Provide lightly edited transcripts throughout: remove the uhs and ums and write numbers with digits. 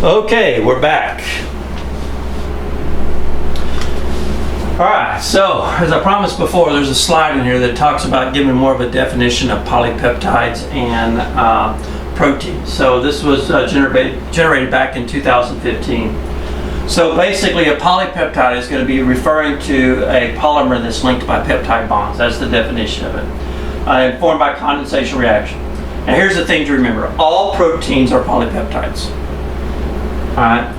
Okay, we're back. Alright, so as I promised before, there's a slide in here that talks about giving more of a definition of polypeptides and proteins. So this was generated back in 2015. So basically a polypeptide is going to be referring to a polymer that's linked by peptide bonds. That's the definition of it. Formed by condensation reaction. Now here's the thing to remember. All proteins are polypeptides.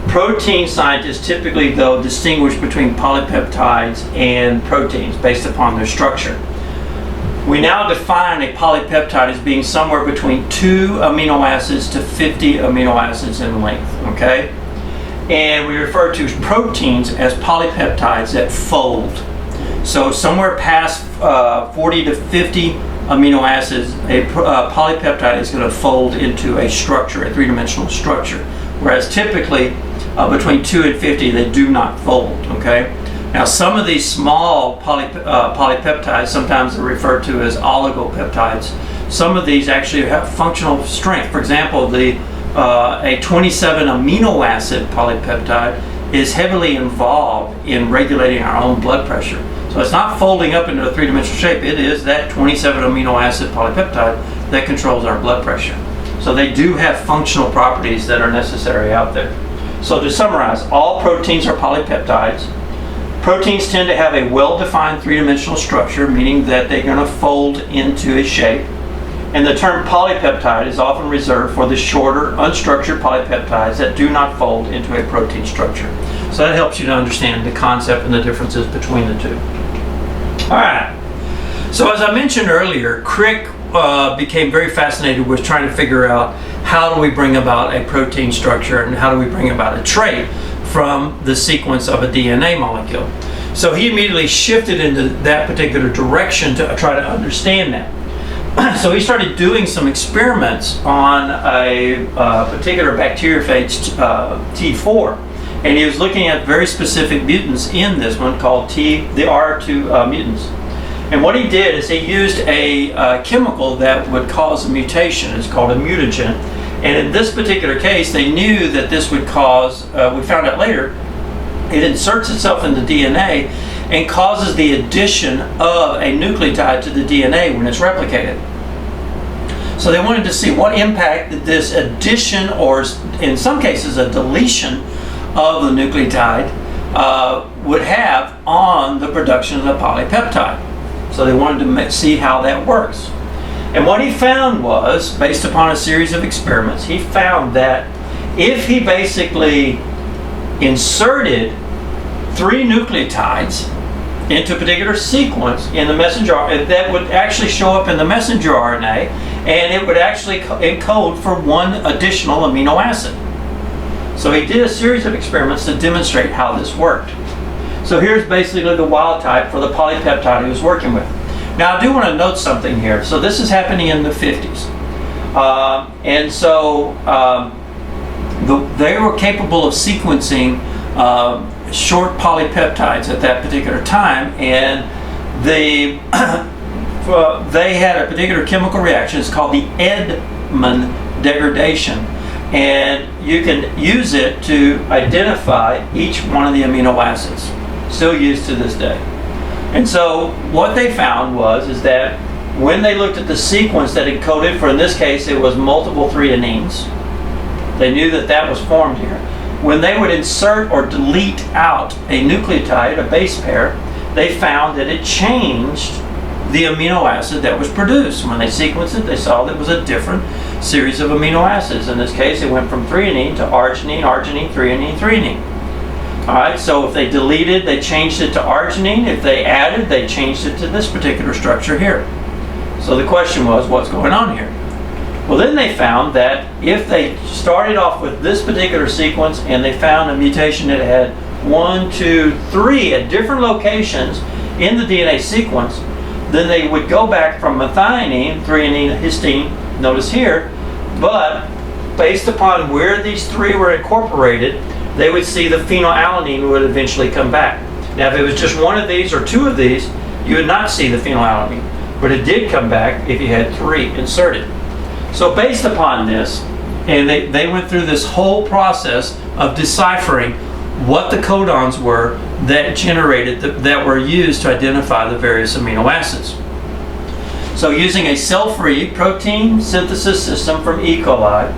Protein scientists typically, though, distinguish between polypeptides and proteins based upon their structure. We now define a polypeptide as being somewhere between 2 amino acids to 50 amino acids in length, okay? And we refer to proteins as polypeptides that fold. So somewhere past 40 to 50 amino acids, a polypeptide is going to fold into a structure, a three-dimensional structure. Whereas typically between 2 and 50 they do not fold, okay? Now some of these small polypeptides, sometimes they're referred to as oligopeptides. Some of these actually have functional strength. For example, a 27 amino acid polypeptide is heavily involved in regulating our own blood pressure. So it's not folding up into a three-dimensional shape, it is that 27 amino acid polypeptide that controls our blood pressure. So they do have functional properties that are necessary out there. So to summarize, all proteins are polypeptides. Proteins tend to have a well-defined three-dimensional structure, meaning that they're going to fold into a shape. And the term polypeptide is often reserved for the shorter, unstructured polypeptides that do not fold into a protein structure. So that helps you to understand the concept and the differences between the two. All right. So as I mentioned earlier, Crick became very fascinated with trying to figure out how do we bring about a protein structure and how do we bring about a trait from the sequence of a DNA molecule. So he immediately shifted into that particular direction to try to understand that. So he started doing some experiments on a particular bacteriophage T4, and he was looking at very specific mutants in this one called the R2 mutants. And what he did is he used a chemical that would cause a mutation. It's called a mutagen. And in this particular case, they knew that this would cause, we found out later, it inserts itself in the DNA and causes the addition of a nucleotide to the DNA when it's replicated. So they wanted to see what impact that this addition, or in some cases a deletion of the nucleotide, would have on the production of the polypeptide. So they wanted to see how that works. And what he found was, based upon a series of experiments, he found that if he basically inserted 3 nucleotides into a particular sequence in the messenger, that would actually show up in the messenger RNA, and it would actually encode for 1 additional amino acid. So he did a series of experiments to demonstrate how this worked. So here's basically the wild type for the polypeptide he was working with. Now I do want to note something here. So this is happening in the 50s. And so they were capable of sequencing short polypeptides at that particular time, and they had a particular chemical reaction. It's called the Edman degradation. And you can use it to identify each one of the amino acids. Still used to this day. And so what they found is that when they looked at the sequence that encoded for, in this case, it was multiple threonines, they knew that that was formed here. When they would insert or delete out a nucleotide, a base pair, they found that it changed the amino acid that was produced. When they sequenced it, they saw that it was a different series of amino acids. In this case, it went from threonine to arginine, arginine, threonine, threonine. Alright, so if they deleted, they changed it to arginine. If they added, they changed it to this particular structure here. So the question was, what's going on here? Well, then they found that if they started off with this particular sequence and they found a mutation that had 1, 2, 3 at different locations in the DNA sequence, then they would go back from methionine, threonine, histine, notice here, but based upon where these 3 were incorporated, they would see the phenylalanine would eventually come back. Now, if it was just 1 of these or 2 of these, you would not see the phenylalanine, but it did come back if you had 3 inserted. So based upon this, And they went through this whole process of deciphering what the codons were that that were used to identify the various amino acids. So using a cell-free protein synthesis system from E. coli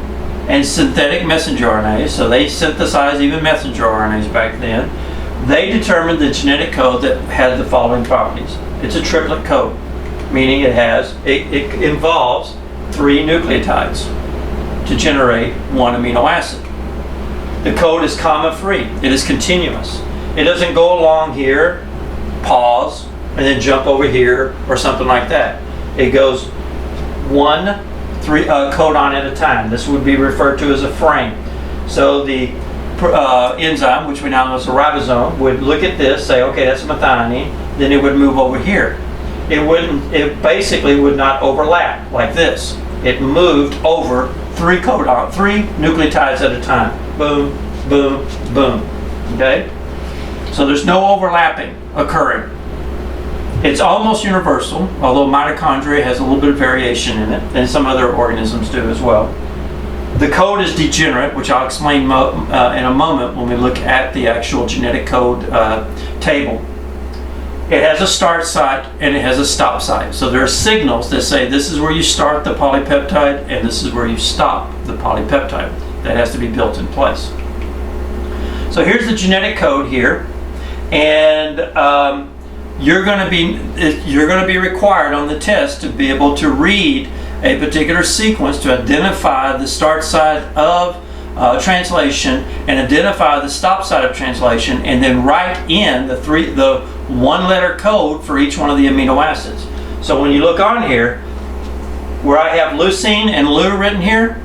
and synthetic messenger RNAs, so they synthesized even messenger RNAs back then, they determined the genetic code that had the following properties. It's a triplet code, meaning it involves 3 nucleotides to generate 1 amino acid. The code is comma-free. It is continuous. It doesn't go along here, pause, and then jump over here or something like that. It goes 1 codon at a time. This would be referred to as a frame. So the enzyme, which we now know is a ribosome, would look at this, say, okay, that's methionine, then it would move over here. It basically would not overlap like this. It moved over 3 nucleotides at a time. Boom, boom, boom. Okay? So there's no overlapping occurring. It's almost universal, although mitochondria has a little bit of variation in it, and some other organisms do as well. The code is degenerate, which I'll explain in a moment when we look at the actual genetic code table. It has a start site and it has a stop site. So there are signals that say this is where you start the polypeptide and this is where you stop the polypeptide. That has to be built in place. So here's the genetic code here, and you're going to be required on the test to be able to read a particular sequence to identify the start site of translation and identify the stop site of translation, and then write in the 1-letter code for each one of the amino acids. So when you look on here, where I have leucine and Lu written here,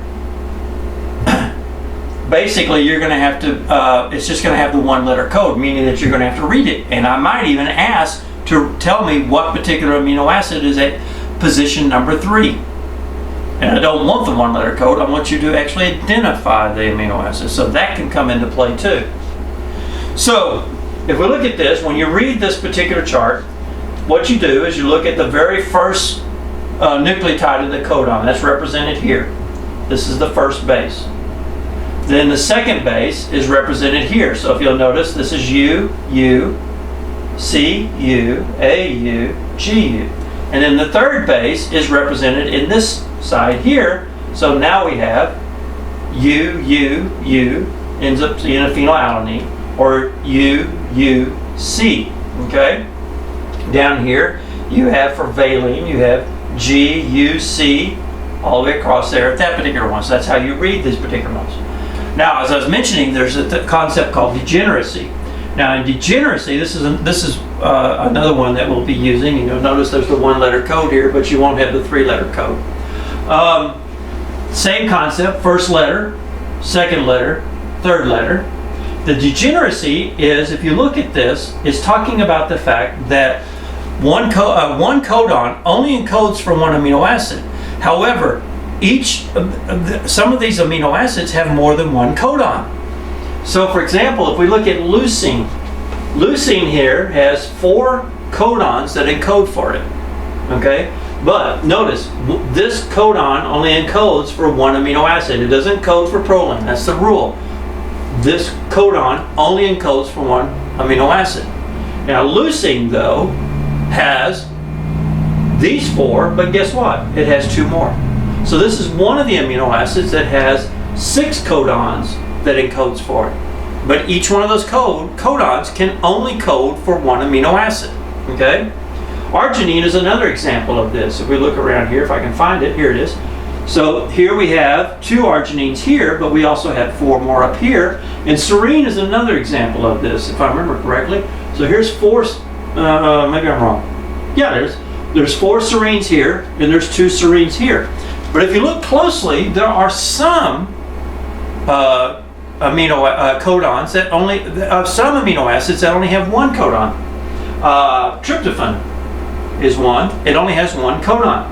basically you're going to have to, it's just going to have the 1-letter code, meaning that you're going to have to read it. And I might even ask to tell me what particular amino acid is at position number 3. And I don't want the 1-letter code, I want you to actually identify the amino acid. So that can come into play too. So if we look at this, when you read this particular chart, what you do is you look at the very first nucleotide of the codon. That's represented here. This is the first base. Then the second base is represented here. So if you'll notice, this is U, U, C, U, A, U, G, U. And then the third base is represented in this side here. So now we have U, U, U, ends up in a phenylalanine, or U, U, C. Okay? Down here, you have for valine, you have G, U, C, all the way across there at that particular one. So that's how you read these particular ones. Now, as I was mentioning, there's a concept called degeneracy. Now, in degeneracy, this is another one that we'll be using. You'll notice there's the 1-letter code here, but you won't have the 3-letter code. Same concept: first letter, second letter, third letter. The degeneracy is, if you look at this, is talking about the fact that one codon only encodes for 1 amino acid. However, some of these amino acids have more than 1 codon. So for example, if we look at leucine, leucine here has 4 codons that encode for it. Okay? But notice, this codon only encodes for 1 amino acid. It doesn't encode for proline. That's the rule. This codon only encodes for 1 amino acid. Now leucine, though, has these 4, but guess what? It has 2 more. So this is one of the amino acids that has 6 codons that encodes for it. But each one of those codons can only code for 1 amino acid. Okay? Arginine is another example of this. If we look around here, if I can find it, here it is. So here we have 2 arginines here, but we also have 4 more up here. And serine is another example of this, if I remember correctly. So here's 4, maybe I'm wrong. Yeah, there's 4 serines here, and there's 2 serines here. But if you look closely, there are some codons that only, some amino acids that only have 1 codon. Tryptophan is one. It only has 1 codon.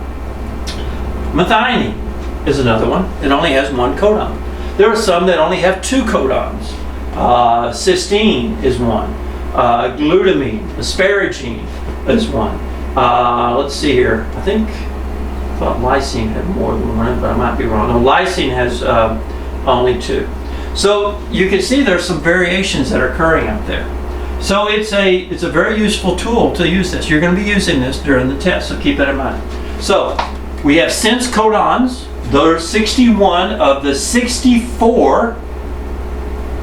Methionine is another one. It only has 1 codon. There are some that only have 2 codons. Cysteine is one. Glutamine, asparagine is one. Let's see here. I think thought lysine had more than one, but I might be wrong. No, lysine has only 2. So you can see there's some variations that are occurring out there. So it's a very useful tool to use this. You're going to be using this during the test, so keep that in mind. So we have sense codons. There are 61 of the 64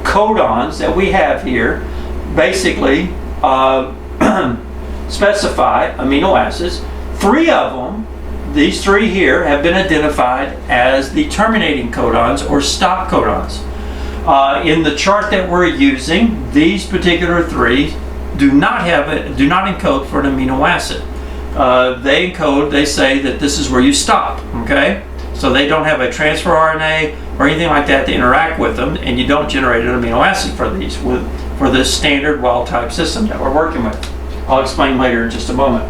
codons that we have here basically specify amino acids. 3 of them, these 3 here, have been identified as the terminating codons or stop codons. In the chart that we're using, these particular 3 do not encode for an amino acid. They say that this is where you stop, okay? So they don't have a transfer RNA or anything like that to interact with them, and you don't generate an amino acid for these for this standard wild type system that we're working with. I'll explain later in just a moment.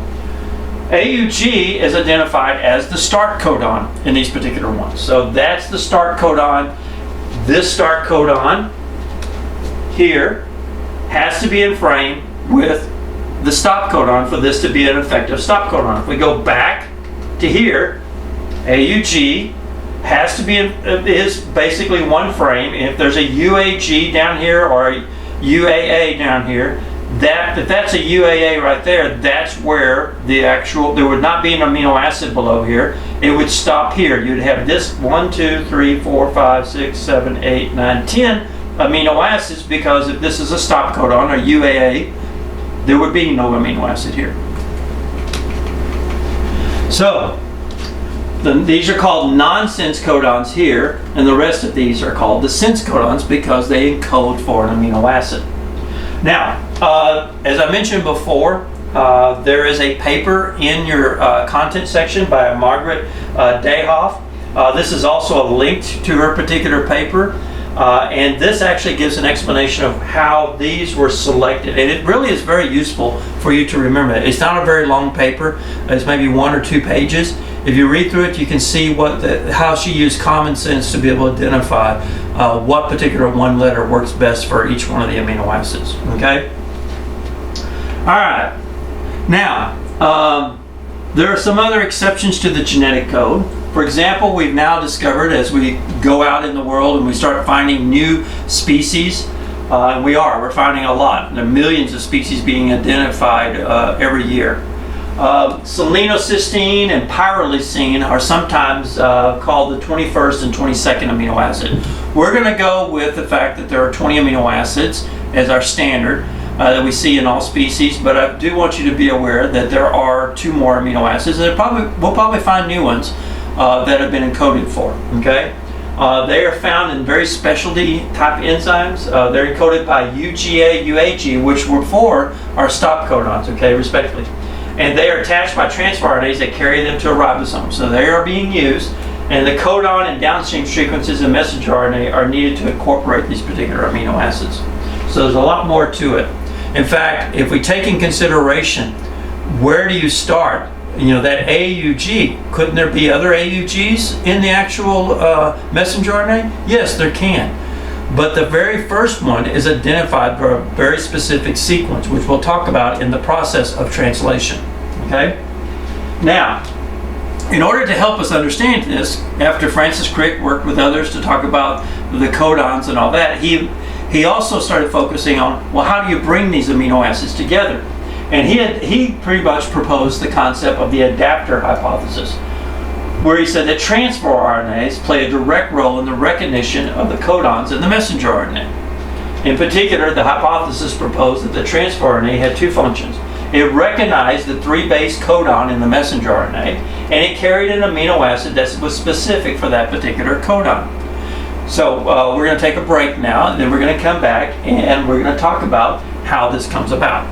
AUG is identified as the start codon in these particular ones. So that's the start codon. This start codon here has to be in frame with the stop codon for this to be an effective stop codon. If we go back to here, AUG has to be is basically one frame. And if there's a UAG down here or a UAA down here, if that's a UAA right there, that's where there would not be an amino acid below here. It would stop here. You'd have this 1, 2, 3, 4, 5, 6, 7, 8, 9, 10 amino acids, because if this is a stop codon or UAA, there would be no amino acid here. So these are called non-sense codons here, and the rest of these are called the sense codons because they encode for an amino acid. Now, as I mentioned before, there is a paper in your content section by Margaret Dayhoff. This is also linked to her particular paper, and this actually gives an explanation of how these were selected. And it really is very useful for you to remember it. It's not a very long paper. It's maybe 1 or 2 pages. If you read through it, you can see how she used common sense to be able to identify what particular one letter works best for each one of the amino acids. Okay? All right. Now, there are some other exceptions to the genetic code. For example, we've now discovered, as we go out in the world and we start finding new species, we're finding a lot. There are millions of species being identified every year. Selenocysteine and pyrrolysine are sometimes called the 21st and 22nd amino acid. We're going to go with the fact that there are 20 amino acids as our standard that we see in all species, but I do want you to be aware that there are 2 more amino acids, and we'll probably find new ones that have been encoded for. Okay, they are found in very specialty type enzymes. They're encoded by UGA, UAG, which were for our stop codons. Okay, respectively. And they are attached by transfer RNAs that carry them to a ribosome. So they are being used, and the codon and downstream sequences of messenger RNA are needed to incorporate these particular amino acids. So there's a lot more to it. In fact, if we take in consideration, where do you start? That AUG, couldn't there be other AUGs in the actual messenger RNA? Yes, there can. But the very first one is identified by a very specific sequence, which we'll talk about in the process of translation. Okay? Now, in order to help us understand this, after Francis Crick worked with others to talk about the codons and all that, he also started focusing on, well, how do you bring these amino acids together? And he pretty much proposed the concept of the adapter hypothesis, where he said that transfer RNAs play a direct role in the recognition of the codons in the messenger RNA. In particular, the hypothesis proposed that the transfer RNA had 2 functions. It recognized the 3-base codon in the messenger RNA, and it carried an amino acid that was specific for that particular codon. So we're going to take a break now, and then we're going to come back and we're going to talk about how this comes about.